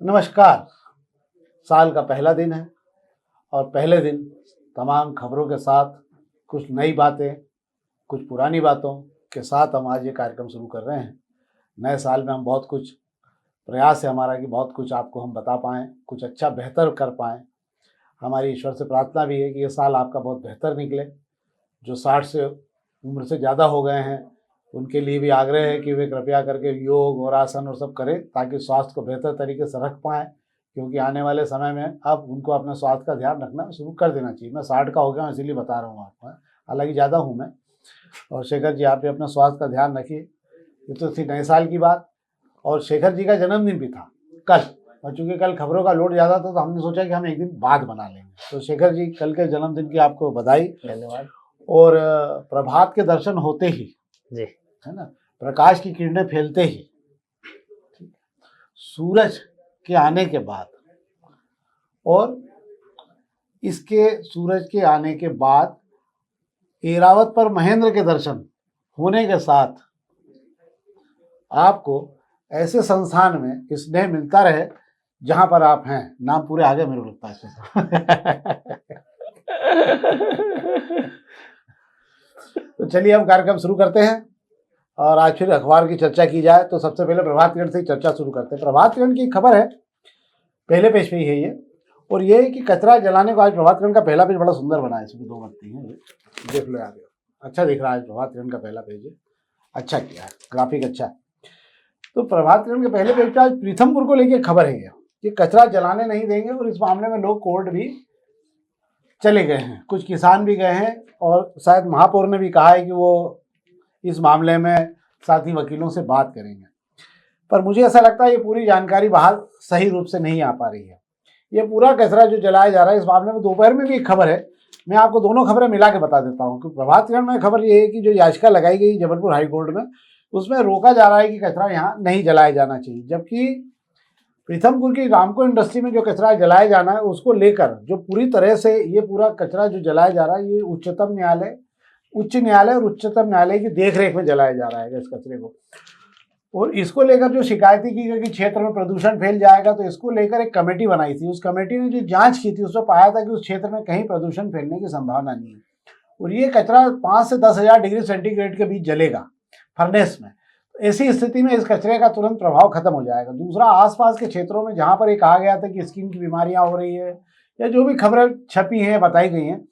नमस्कार। साल का पहला दिन है और पहले दिन तमाम खबरों के साथ कुछ नई बातें, कुछ पुरानी बातों के साथ हम आज ये कार्यक्रम शुरू कर रहे हैं। नए साल में हम बहुत कुछ प्रयास है हमारा कि बहुत कुछ आपको हम बता पाएँ, कुछ अच्छा बेहतर कर पाएँ। हमारी ईश्वर से प्रार्थना भी है कि ये साल आपका बहुत बेहतर निकले। जो 60 से उम्र से ज़्यादा हो गए हैं उनके लिए भी आग्रह है कि वे कृपया करके योग और आसन और सब करें ताकि स्वास्थ्य को बेहतर तरीके से रख पाएँ, क्योंकि आने वाले समय में अब उनको अपने स्वास्थ्य का ध्यान रखना शुरू कर देना चाहिए। मैं 60 का हो गया हूँ इसीलिए बता रहा हूँ आपको, हालांकि ज़्यादा हूँ मैं। और शेखर जी आप भी अपने स्वास्थ्य का ध्यान रखिए। ये तो थी नए साल की बात। और शेखर जी का जन्मदिन भी था कल, और चूँकि कल खबरों का लोड ज़्यादा था तो हमने सोचा कि हम एक दिन बाद बना लेंगे। तो शेखर जी कल के जन्मदिन की आपको बधाई, धन्यवाद। और प्रभात के दर्शन होते ही जी है ना, प्रकाश की किरणें फैलते ही, सूरज के आने के बाद और इसके सूरज के आने के बाद ऐरावत पर महेंद्र के दर्शन होने के साथ आपको ऐसे संस्थान में स्नेह मिलता रहे जहां पर आप हैं। नाम पूरे आगे मेरे को लगता है। तो चलिए हम कार्यक्रम शुरू करते हैं और आज फिर अखबार की चर्चा की जाए तो सबसे पहले प्रभात किरण से ही चर्चा शुरू करते हैं। प्रभात किरण की खबर है, पहले पेज पे ही है ये, और ये है कि कचरा जलाने को आज प्रभात किरण का पहला पेज बड़ा सुंदर बना है। इसमें 2 बत्ती हैं, देख लो यार, अच्छा दिख रहा है। प्रभात किरण का पहला पेज है, अच्छा किया है, ग्राफिक अच्छा है। तो प्रभात किरण के पहले पेज पे आज प्रीथमपुर को लेकर खबर है कि कचरा जलाने नहीं देंगे, और इस मामले में लोग कोर्ट भी चले गए हैं, कुछ किसान भी गए हैं, और शायद महापौर ने भी कहा है कि वो इस मामले में साथी वकीलों से बात करेंगे। पर मुझे ऐसा लगता है ये पूरी जानकारी बाहर सही रूप से नहीं आ पा रही है। ये पूरा कचरा जो जलाया जा रहा है इस मामले में दोपहर में भी एक खबर है, मैं आपको दोनों खबरें मिला के बता देता हूँ। क्योंकि प्रभात किरण में खबर ये है कि जो याचिका लगाई गई जबलपुर हाई कोर्ट में, उसमें रोका जा रहा है कि कचरा यहाँ नहीं जलाया जाना चाहिए, जबकि प्रीथमपुर की रामको इंडस्ट्री में जो कचरा जलाया जाना है उसको लेकर जो पूरी तरह से ये पूरा कचरा जो जलाया जा रहा है ये उच्च न्यायालय और उच्चतम न्यायालय की देखरेख में जलाया जा रहा है इस कचरे को। और इसको लेकर जो शिकायतें की गई कि क्षेत्र में प्रदूषण फैल जाएगा, तो इसको लेकर एक कमेटी बनाई थी। उस कमेटी ने जो जांच की थी उसमें पाया था कि उस क्षेत्र में कहीं प्रदूषण फैलने की संभावना नहीं है, और ये कचरा 5 से 10,000 डिग्री सेंटीग्रेड के बीच जलेगा फर्नेस में। ऐसी स्थिति में इस कचरे का तुरंत प्रभाव खत्म हो जाएगा। दूसरा, आसपास के क्षेत्रों में जहां पर ये कहा गया था कि स्किन की बीमारियां हो रही है या जो भी खबरें छपी हैं बताई गई हैं,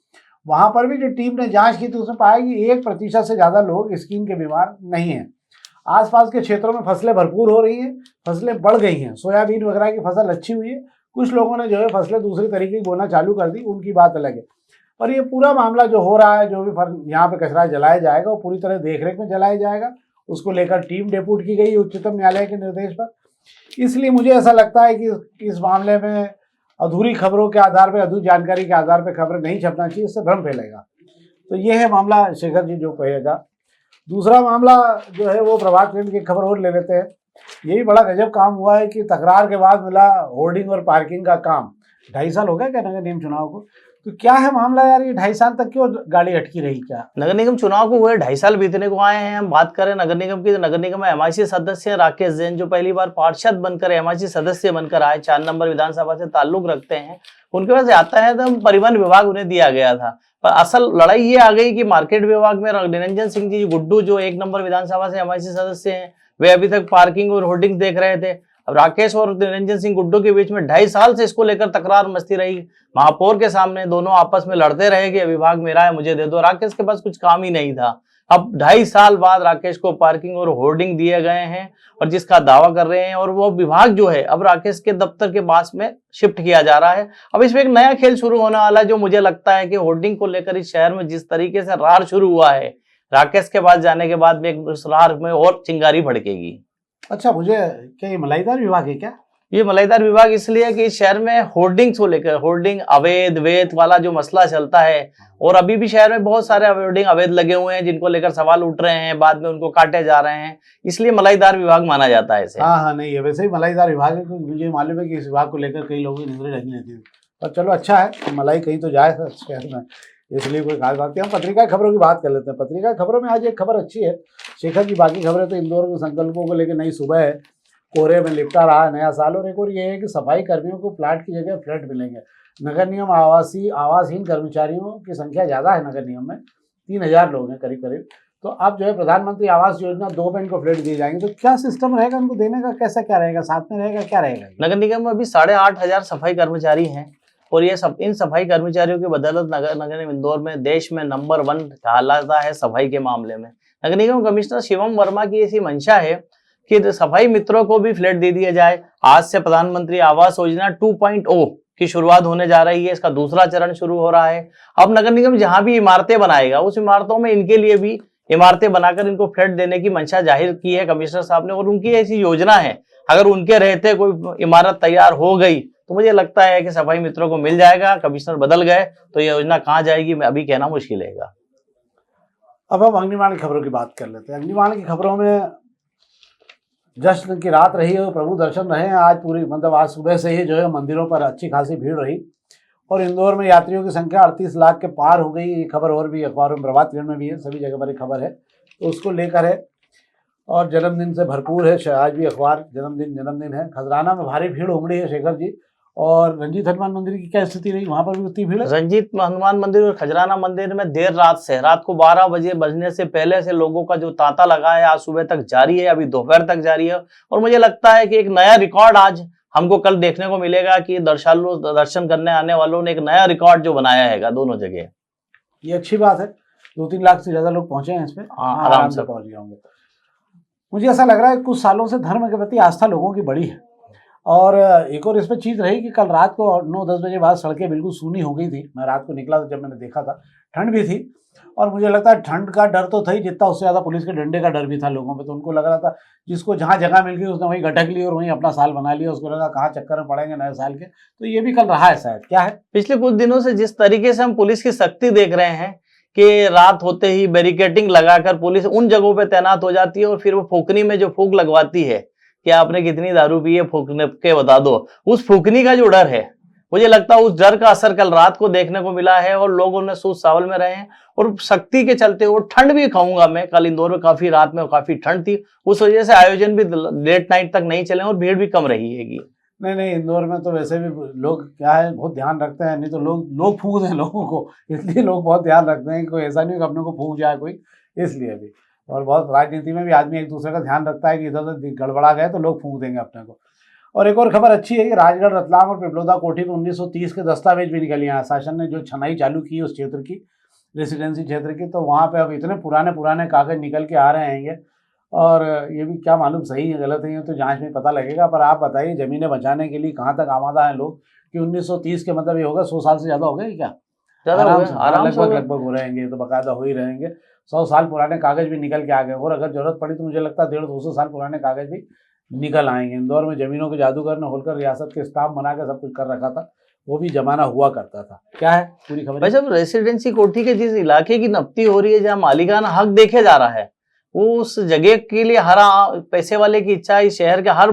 वहां पर भी जो टीम ने जांच की थी उसमें पाया कि 1% से ज्यादा लोग स्किन के बीमार नहीं हैं। आसपास के क्षेत्रों में फसलें भरपूर हो रही हैं, फसलें बढ़ गई हैं, सोयाबीन वगैरह की फसल अच्छी हुई है। कुछ लोगों ने जो है फसलें दूसरी तरीके की बोना चालू कर दी, उनकी बात अलग है। और ये पूरा मामला जो हो रहा है, जो भी यहाँ पे कचरा जलाया जाएगा वो पूरी तरह देखरेख में जलाया जाएगा। उसको लेकर टीम डेप्यूट की गई उच्चतम न्यायालय के निर्देश पर। इसलिए मुझे ऐसा लगता है कि इस मामले में अधूरी खबरों के आधार पर, अधूरी जानकारी के आधार पर खबरें नहीं छपना चाहिए, इससे भ्रम फैलेगा। तो ये है मामला, शेखर जी जो कहेगा। दूसरा मामला जो है वो प्रभात किरण की खबर और ले लेते हैं। यही बड़ा गजब काम हुआ है कि तकरार के बाद मिला होर्डिंग और पार्किंग का काम। 2.5 साल हो गया क्या नगर निगम चुनाव को? तो क्या है मामला यार, ये 2.5 साल तक क्यों गाड़ी अटकी रही? क्या नगर निगम चुनाव को हुए 2.5 साल बीतने को आए हैं। हम बात करें नगर निगम की, तो नगर निगम में एमआईसी सदस्य राकेश जैन जो पहली बार पार्षद बनकर एमआईसी सदस्य बनकर आए, 4 नंबर विधानसभा से ताल्लुक रखते हैं, उनके पास आता है तो परिवहन विभाग उन्हें दिया गया था। पर असल लड़ाई ये आ गई कि मार्केट विभाग में निरंजन सिंह जी गुड्डू जो 1 नंबर विधानसभा से एमआईसी सदस्य हैं, वे अभी तक पार्किंग और होर्डिंग देख रहे थे। अब राकेश और निरंजन सिंह गुड्डू के बीच में 2.5 साल से इसको लेकर तकरार मचती रही। महापौर के सामने दोनों आपस में लड़ते रहे कि विभाग मेरा है, मुझे दे दो। राकेश के पास कुछ काम ही नहीं था। अब 2.5 साल बाद राकेश को पार्किंग और होर्डिंग दिए गए हैं, और जिसका दावा कर रहे हैं, और वो विभाग जो है अब राकेश के दफ्तर के पास में शिफ्ट किया जा रहा है। अब इसमें एक नया खेल शुरू होने वाला है, जो मुझे लगता है कि होर्डिंग को लेकर इस शहर में जिस तरीके से रार शुरू हुआ है, राकेश के पास जाने के बाद में उस रार में और चिंगारी भड़केगी। अच्छा, मुझे क्या ये मलाईदार विभाग है क्या? ये मलाईदार विभाग इसलिए कि इस शहर में होर्डिंग्स को लेकर, होर्डिंग अवैध वेत वाला जो मसला चलता है, और अभी भी शहर में बहुत सारे होर्डिंग अवैध लगे हुए हैं जिनको लेकर सवाल उठ रहे हैं, बाद में उनको काटे जा रहे हैं, इसलिए मलाईदार विभाग माना जाता है इसे। हाँ, नहीं है, वैसे ही मलाईदार विभाग है, क्योंकि मुझे मालूम है कि इस विभाग को लेकर कई लोगों की नजरें लगी रहती है। पर चलो अच्छा है, मलाई कहीं तो जाए शहर में, इसलिए कोई खास बात नहीं। हम पत्रिका खबरों की बात कर लेते हैं। पत्रिका खबरों में आज एक खबर अच्छी है शेखर जी, बाकी खबरें तो इंदौर के संकल्पों को लेकर नई सुबह है, कोहरे में लिपटा रहा है नया साल। और एक और ये है कि सफाई कर्मियों को प्लाट की जगह फ्लैट मिलेंगे। नगर निगम आवासहीन कर्मचारियों की संख्या ज़्यादा है नगर निगम में, 3000 लोग हैं करीब करीब। तो अब जो है प्रधानमंत्री आवास योजना 2 में इनको फ्लैट दिए जाएंगे, तो क्या सिस्टम रहेगा इनको देने का, कैसा क्या रहेगा, साथ में रहेगा, क्या रहेगा? नगर निगम में अभी 8,500 सफाई कर्मचारी हैं और ये सब इन सफाई कर्मचारियों की बदौलत नगर निगम इंदौर में देश में नंबर 1 कहलाता है सफाई के मामले में। नगर निगम कमिश्नर शिवम वर्मा की ऐसी मंशा है कि सफाई मित्रों को भी फ्लैट दे दिया जाए। आज से प्रधानमंत्री आवास योजना 2.0 की शुरुआत होने जा रही है, इसका दूसरा चरण शुरू हो रहा है। अब नगर निगम जहां भी इमारतें बनाएगा उस इमारतों में इनके लिए भी इमारतें बनाकर इनको फ्लैट देने की मंशा जाहिर की है कमिश्नर साहब ने, और उनकी ऐसी योजना है। अगर उनके रहते कोई इमारत तैयार हो गई तो मुझे लगता है कि सफाई मित्रों को मिल जाएगा। कमिश्नर बदल गए तो ये योजना कहाँ जाएगी मैं अभी कहना मुश्किल है। अब हम अग्निबाण की खबरों की बात कर लेते हैं। अग्निबाण की खबरों में जश्न की रात रही है, प्रभु दर्शन रहे हैं आज पूरी, मतलब आज सुबह से ही जो है मंदिरों पर अच्छी खासी भीड़ रही और इंदौर में यात्रियों की संख्या 38 लाख के पार हो गई। ये खबर और भी अखबारों में, प्रभात खबर में भी है, सभी जगह पर एक खबर है, तो उसको लेकर है। और जन्मदिन से भरपूर है आज भी अखबार, जन्मदिन है। खजराना में भारी भीड़ उमड़ी है शेखर जी। और रंजीत हनुमान मंदिर की क्या स्थिति रही, वहां पर भी उतनी भीड़ है? रंजीत हनुमान मंदिर और खजराना मंदिर में देर रात से, रात को 12 बजे बजने से पहले से लोगों का जो तांता लगा है आज सुबह तक जारी है, अभी दोपहर तक जारी है। और मुझे लगता है कि एक नया रिकॉर्ड आज हमको कल देखने को मिलेगा कि दर्शन करने आने वालों ने एक नया रिकॉर्ड जो बनाया है दोनों जगह। ये अच्छी बात है, 2-3 लाख से ज्यादा लोग पहुंचे हैं इस पे, आराम से पहुंच गए होंगे। मुझे ऐसा लग रहा है कुछ सालों से धर्म के प्रति आस्था लोगों की बढ़ी है। और एक और इसमें चीज़ रही कि कल रात को 9-10 बजे बाद सड़कें बिल्कुल सूनी हो गई थी। मैं रात को निकला तो जब मैंने देखा था, ठंड भी थी और मुझे लगता है ठंड का डर तो था ही जितना, उससे ज़्यादा पुलिस के डंडे का डर भी था लोगों पे। तो उनको लग रहा था जिसको जहाँ जगह मिल गई उसने वहीं गटक ली और वहीं अपना साल बना लिया, उसको लगा कहाँ चक्कर में पड़ेंगे नए साल के। तो ये भी कल रहा है शायद, क्या है? पिछले कुछ दिनों से जिस तरीके से हम पुलिस की सख्ती देख रहे हैं कि रात होते ही बैरिकेडिंग लगाकर पुलिस उन जगहों पे तैनात हो जाती है और फिर वो फूकनी में जो फूक लगवाती है कि आपने कितनी दारू पी है फूकने के बता दो, उस फूकनी का जो डर है, मुझे लगता है उस डर का असर कल रात को देखने को मिला है और लोग उनमें सूद सावल में रहे हैं। और सख्ती के चलते और ठंड भी कहूंगा मैं, कल इंदौर में काफी रात में काफी ठंड थी, उस वजह से आयोजन भी लेट नाइट तक नहीं चले और भीड़ भी कम रही है। नहीं, इंदौर में तो वैसे भी लोग क्या है बहुत ध्यान रखते हैं, नहीं तो लोग फूंक दें लोगों को, इसलिए लोग बहुत ध्यान रखते हैं। कोई ऐसा नहीं कि अपने को फूंक जाए कोई, इसलिए भी। और बहुत राजनीति में भी आदमी एक दूसरे का ध्यान रखता है कि इधर उधर गड़बड़ा गए तो लोग फूंक देंगे अपने को। और एक और खबर अच्छी है कि राजगढ़, रतलाम और पिपलोदा कोठी में 1930 के दस्तावेज भी निकल आए। शासन ने जो छनाई चालू की उस क्षेत्र की, रेसिडेंसी क्षेत्र की, तो वहाँ पे अब इतने पुराने कागज निकल के आ रहे हैं। और ये भी क्या मालूम सही है गलत है, तो जांच में पता लगेगा। पर आप बताइए ज़मीनें बचाने के लिए कहाँ तक आमादा हैं लोग कि 1930 के मतलब ये होगा 100 साल से ज़्यादा हो गए क्या? आराम से लगभग हो रहेंगे, तो बाकायदा हो ही रहेंगे। 100 साल पुराने कागज भी निकल के आ गए और अगर जरूरत पड़ी तो मुझे लगता है 150-200 साल पुराने कागज भी निकल आएंगे। इंदौर में जमीनों के जादूगर ने होलकर रियासत के स्टाफ बना के सब कुछ कर रखा था, वो भी जमाना हुआ करता था। क्या है पूरी खबर? भाई साहब, रेसिडेंसी कोठी के जिस इलाके की नपती हो रही है, जहाँ मालिकाना हक देखे जा रहा है, वो उस जगह के लिए हर पैसे वाले की इच्छा, इस शहर के हर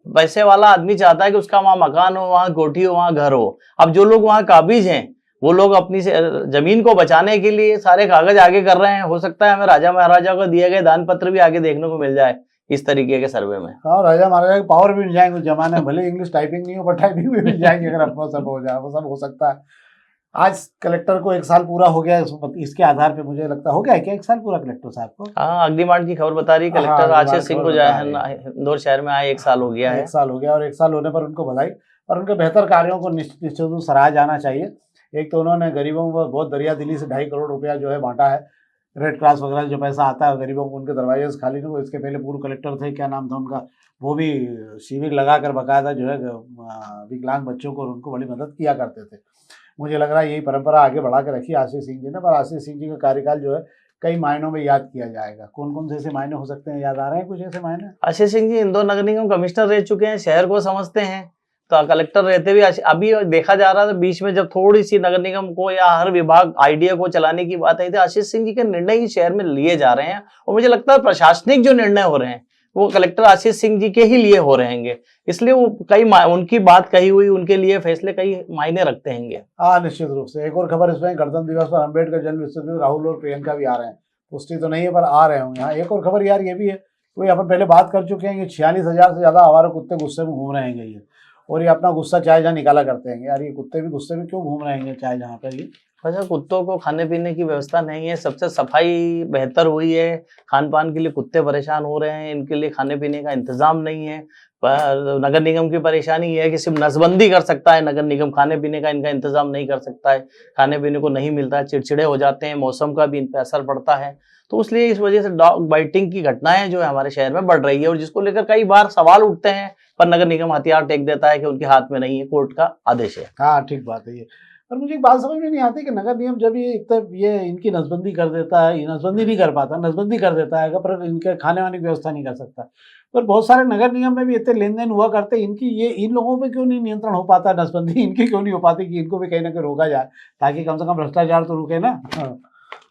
पैसे वाला आदमी चाहता है कि उसका वहाँ मकान हो, वहाँ कोठी हो, वहाँ घर हो। अब जो लोग वहाँ काबिज हैं वो लोग अपनी जमीन को बचाने के लिए सारे कागज आगे कर रहे हैं। हो सकता है हमें राजा महाराजा को दिए गए दान पत्र भी आगे देखने को मिल जाए इस तरीके के सर्वे में। हाँ, राजा महाराजा के पावर भी मिल जाएंगे उस जमाने में, भले इंग्लिश टाइपिंग नहीं हो पर टाइपिंग भी मिल जाएगी अगर अपना सब हो जाए, वो सब हो सकता है। आज कलेक्टर को 1 साल पूरा हो गया, इसके आधार पे मुझे लगता हो गया है क्या 1 साल पूरा कलेक्टर साहब को? हाँ, अग्निबाण की खबर बता रही है कलेक्टर आशीष सिंह को इंदौर शहर में आए 1 साल हो गया है। 1 साल हो गया और 1 साल होने पर उनको बधाई और उनके बेहतर कार्यों को निश्चित रूप से सराहा जाना चाहिए। एक तो उन्होंने गरीबों को बहुत दरिया दिली से 2.5 करोड़ रुपया जो है बांटा है। रेड क्रॉस वगैरह जो पैसा आता है गरीबों को उनके दरवाजे से खाली नहीं। इसके पहले पूर्व कलेक्टर थे, क्या नाम था उनका, वो भी शिविर लगा कर बाकायदा जो है विकलांग बच्चों को उनको बड़ी मदद किया करते थे। मुझे लग रहा है यही परंपरा आगे बढ़ा के रखी आशीष सिंह जी ने। पर आशीष सिंह जी का कार्यकाल जो है कई मायनों में याद किया जाएगा। कौन कौन से ऐसे मायने हो सकते हैं, याद आ रहे हैं कुछ ऐसे मायने? आशीष सिंह जी इंदौर नगर निगम कमिश्नर रह चुके हैं, शहर को समझते हैं, तो कलेक्टर रहते भी अभी देखा जा रहा था बीच में जब थोड़ी सी नगर निगम को या हर विभाग आइडिया को चलाने की बात आई थी, आशीष सिंह जी के निर्णय ही शहर में लिए जा रहे हैं। और मुझे लगता है प्रशासनिक जो निर्णय हो रहे हैं वो कलेक्टर आशीष सिंह जी के ही लिए हो रहेंगे, इसलिए वो कई उनकी बात कही हुई उनके लिए फैसले कई मायने रखते हैं। हाँ, निश्चित रूप से। एक और खबर इसमें, गणतंत्र दिवस पर अम्बेडकर जन्म उत्सव में राहुल और प्रियंका भी आ रहे हैं। पुष्टि तो नहीं है पर आ रहे होंगे। हाँ, एक और खबर यार ये भी है वही अपन पहले बात कर चुके हैं कि 46,000 से ज़्यादा आवारा कुत्ते गुस्से में घूम रहे हैं ये, और ये अपना गुस्सा चाय जहाँ निकाला करते हैं। यार ये कुत्ते भी गुस्से में क्यों घूम रहे हैं चाय जहाँ पर ये? अच्छा, कुत्तों को खाने पीने की व्यवस्था नहीं है, सबसे सफाई बेहतर हुई है, खान पान के लिए कुत्ते परेशान हो रहे हैं, इनके लिए खाने पीने का इंतजाम नहीं है। पर नगर निगम की परेशानी ये है कि सिर्फ नसबंदी कर सकता है नगर निगम, खाने पीने का इनका इंतजाम नहीं कर सकता है, खाने पीने को नहीं मिलता है, चिड़चिड़े हो जाते हैं, मौसम का भी इन पर असर पड़ता है। तो इसलिए इस वजह से डॉग बाइटिंग की घटनाएं जो है हमारे शहर में बढ़ रही है, और जिसको लेकर कई बार सवाल उठते हैं, पर नगर निगम हथियार टेक देता है कि उनके हाथ में नहीं है, कोर्ट का आदेश है। हाँ ठीक बात है ये। पर मुझे एक बात समझ में नहीं आती कि नगर निगम जब ये इनकी नसबंदी कर देता है, ये नसबंदी नहीं कर पाता, नसबंदी कर देता है पर इनके खाने वाने की व्यवस्था नहीं कर सकता। पर बहुत सारे नगर निगम में भी इतने लेन देन हुआ करते, इनकी ये इन लोगों पे क्यों नहीं नियंत्रण हो पाता, नसबंदी इनकी क्यों नहीं हो पाती कि इनको भी कहीं ना कहीं रोका जाए, ताकि कम से कम भ्रष्टाचार तो रुके ना। हाँ।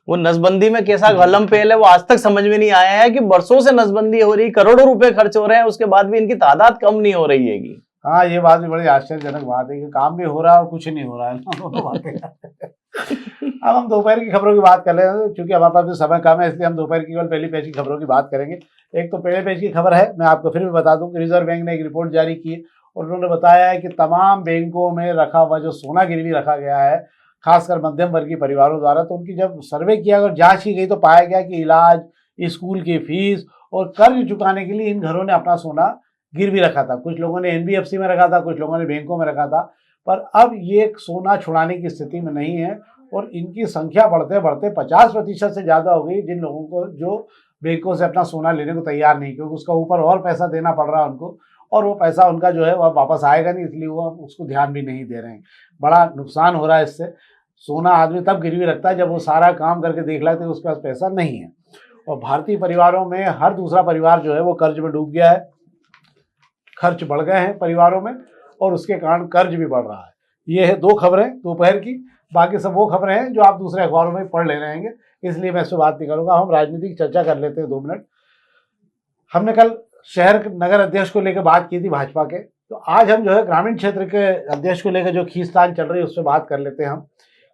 वो नसबंदी में कैसा गलम पेल है वो आज तक समझ में नहीं आया है कि वर्षों से नसबंदी हो रही, करोड़ों रुपए खर्च हो रहे हैं, उसके बाद भी इनकी तादाद कम नहीं हो रही है। हाँ ये बात भी बड़ी आश्चर्यजनक बात है कि काम भी हो रहा है और कुछ नहीं हो रहा है ना, दोनों बातें। अब हम दोपहर की खबरों की बात कर रहे हैं, क्योंकि हमारे पास भी समय कम है, इसलिए हम दोपहर की केवल पहली पेज की खबरों की बात करेंगे। एक तो पहले पेज की खबर है, मैं आपको फिर भी बता दूं कि रिजर्व बैंक ने एक रिपोर्ट जारी की है और उन्होंने बताया है कि तमाम बैंकों में रखा हुआ जो सोना गिरवी रखा गया है, खासकर मध्यम वर्गीय परिवारों द्वारा, तो उनकी जब सर्वे किया और जांच की गई तो पाया गया कि इलाज, स्कूल की फीस और कर्ज चुकाने के लिए इन घरों ने अपना सोना गिरवी रखा था। कुछ लोगों ने NBFC में रखा था, कुछ लोगों ने बैंकों में रखा था, पर अब ये सोना छुड़ाने की स्थिति में नहीं है और इनकी संख्या बढ़ते बढ़ते 50% से ज़्यादा हो गई जिन लोगों को जो बैंकों से अपना सोना लेने को तैयार नहीं, क्योंकि उसका ऊपर और पैसा देना पड़ रहा है उनको, और वो पैसा उनका जो है वह वापस आएगा नहीं, इसलिए वो उसको ध्यान भी नहीं दे रहे हैं। बड़ा नुकसान हो रहा है इससे। सोना आदमी तब गिरवी रखता है जब वो सारा काम करके देख लेते हैं उसके पास पैसा नहीं है, और भारतीय परिवारों में हर दूसरा परिवार जो है वो कर्ज में डूब गया है, खर्च बढ़ गए हैं परिवारों में और उसके कारण कर्ज भी बढ़ रहा है। ये है दो खबरें दोपहर की, बाकी सब वो खबरें हैं जो आप दूसरे अखबारों में पढ़ ले रहे हैं, इसलिए मैं इस पर बात नहीं करूँगा। हम राजनीतिक चर्चा कर लेते हैं 2 मिनट। हमने कल शहर नगर अध्यक्ष को लेकर बात की थी भाजपा के, तो आज हम जो है ग्रामीण क्षेत्र के अध्यक्ष को लेकर जो खींचतान चल रही है उस पर बात कर लेते हैं हम।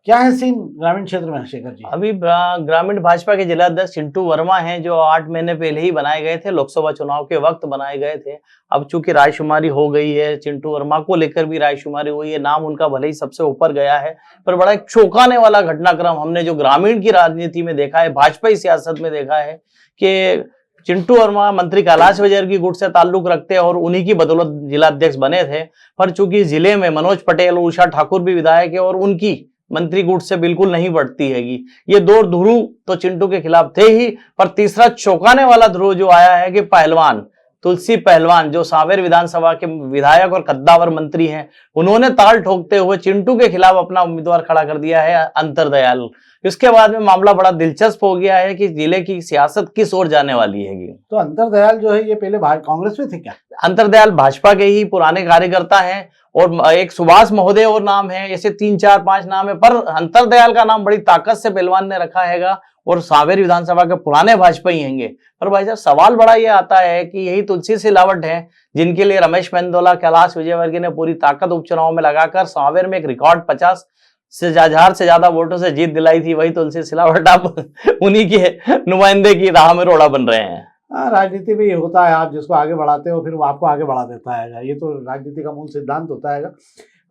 क्या है सीन ग्रामीण क्षेत्र में शेखर जी? अभी ग्रामीण भाजपा के जिला अध्यक्ष चिंटू वर्मा हैं, जो 8 महीने पहले ही बनाए गए थे, लोकसभा चुनाव के वक्त बनाए गए थे। अब चूंकि रायशुमारी हो गई है, चिंटू वर्मा को लेकर भी रायशुमारी हुई है, नाम उनका भले ही सबसे ऊपर गया है, पर बड़ा एक चौंकाने वाला घटनाक्रम हमने जो ग्रामीण की राजनीति में देखा है, भाजपाई सियासत में देखा है कि चिंटू वर्मा मंत्री कैलाश विजयवर्गीय की गुट से ताल्लुक रखते हैं और उन्हीं की बदौलत जिला अध्यक्ष बने थे। पर चूंकि जिले में मनोज पटेल, उषा ठाकुर भी विधायक है और उनकी मंत्री गुट से बिल्कुल नहीं बढ़ती हैगी। ये 2 ध्रुव तो चिंटू के खिलाफ थे ही, पर तीसरा चौंकाने वाला ध्रुव जो आया है कि पहलवान तुलसी पहलवान, जो सांवेर विधानसभा के विधायक और कद्दावर मंत्री हैं, उन्होंने ताल ठोकते हुए चिंटू के खिलाफ अपना उम्मीदवार खड़ा कर दिया है, अंतरदयाल। इसके बाद में मामला बड़ा दिलचस्प हो गया है कि जिले की सियासत किस ओर जाने वाली है। तो अंतरदयाल जो है ये पहले कांग्रेस में थे क्या? अंतरदयाल भाजपा के ही पुराने कार्यकर्ता हैं और एक सुभाष महोदय और नाम है, ऐसे 3 4 5 नाम है, पर अंतरदयाल का नाम बड़ी ताकत से पहलवान ने रखा हैगा और सांवेर विधानसभा के पुराने भाजपाई हैंगे। पर भाई साहब सवाल बड़ा ये आता है कि यही तुलसी सिलावट है जिनके लिए रमेश मेंदोला, कैलाश विजयवर्गीय ने पूरी ताकत उपचुनाव में लगाकर सांवेर में एक रिकॉर्ड 50,000 से ज्यादा वोटों से जीत दिलाई थी, वही तुलसी सिलावट अब उन्हीं के नुमाइंदे की राह में रोड़ा बन रहे हैं। हाँ, राजनीति में ये होता है, आप जिसको आगे बढ़ाते हो फिर वो आपको आगे बढ़ा देता है, ये तो राजनीति का मूल सिद्धांत होता है।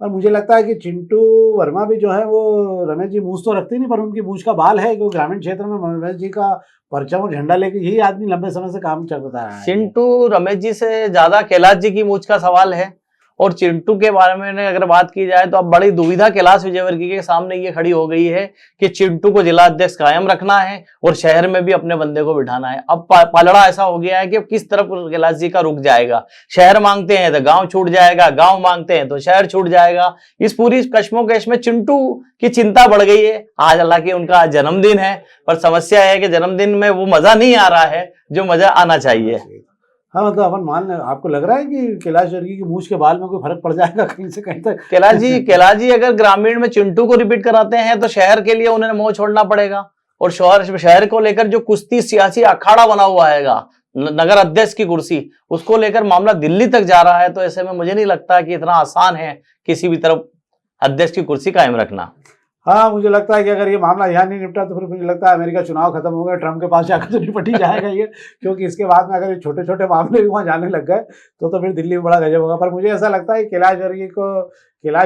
और मुझे लगता है कि चिंटू वर्मा भी जो है वो, रमेश जी मूछ तो रखते नहीं पर उनकी मूछ का बाल है, क्योंकि ग्रामीण क्षेत्र में रमेश जी का परचम और झंडा लेके यही आदमी लंबे समय से काम चलता है। चिंटू रमेश जी से ज्यादा कैलाश जी की मूछ का सवाल है। और चिंटू के बारे में अगर बात की जाए तो अब बड़ी दुविधा कैलाश विजयवर्गीय के सामने ये खड़ी हो गई है कि चिंटू को जिला अध्यक्ष कायम रखना है और शहर में भी अपने बंदे को बिठाना है। अब पलड़ा ऐसा हो गया है कि किस तरफ कैलाश जी का रुक जाएगा। शहर मांगते हैं तो गांव छूट जाएगा, गांव मांगते हैं तो शहर छूट जाएगा। इस पूरी कश्मोकश में चिंटू की चिंता बढ़ गई है। आज हालांकि उनका जन्मदिन है, पर समस्या है कि जन्मदिन में वो मजा नहीं आ रहा है जो मजा आना चाहिए। हाँ, मतलब अपन मान लें, आपको लग रहा है कि कैलाश वर्गीय की मूछ के बाल में कोई फर्क पड़ जाएगा कहीं से कहीं तक? कैलाश जी अगर ग्रामीण में चिंटू को रिपीट कराते हैं तो शहर के लिए उन्हें मोह छोड़ना पड़ेगा। और शहर को लेकर जो कुश्ती सियासी अखाड़ा बना हुआ है नगर अध्यक्ष की कुर्सी, उसको लेकर मामला दिल्ली तक जा रहा है। तो ऐसे में मुझे नहीं लगता कि इतना आसान है किसी भी तरफ अध्यक्ष की कुर्सी कायम रखना। हाँ, मुझे लगता है कि अगर ये मामला यहाँ नहीं निपटा तो फिर मुझे लगता है अमेरिका चुनाव खत्म हो गया, ट्रम्प के पास जाकर तो निपट ही जाएगा ये, क्योंकि इसके बाद में अगर ये छोटे-छोटे मामले भी वहाँ जाने लग गए तो फिर दिल्ली में बड़ा गजब होगा। पर मुझे ऐसा लगता है कि कैलाश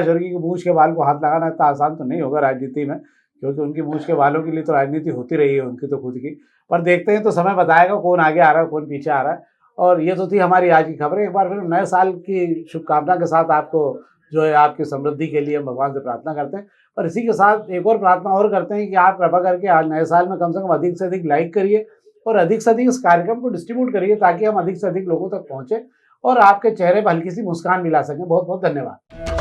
वर्गीय की मूंछ के बाल को हाथ लगाना इतना आसान तो नहीं होगा राजनीति में, क्योंकि उनकी मूंछ के बालों के लिए तो राजनीति होती रही है उनकी तो खुद की। पर देखते हैं, तो समय बताएगा कौन आगे आ रहा है, कौन पीछे आ रहा है। और ये तो थी हमारी आज की खबरें। एक बार फिर नए साल की शुभकामना के साथ आपको जो है आपकी समृद्धि के लिए हम भगवान से प्रार्थना करते हैं। और इसी के साथ एक और प्रार्थना और करते हैं कि आप कृपा करके आज नए साल में कम से कम अधिक से अधिक लाइक करिए और अधिक से अधिक इस कार्यक्रम को डिस्ट्रीब्यूट करिए, ताकि हम अधिक से अधिक लोगों तक पहुँचे और आपके चेहरे पर हल्की सी मुस्कान भी ला सकें। बहुत बहुत धन्यवाद।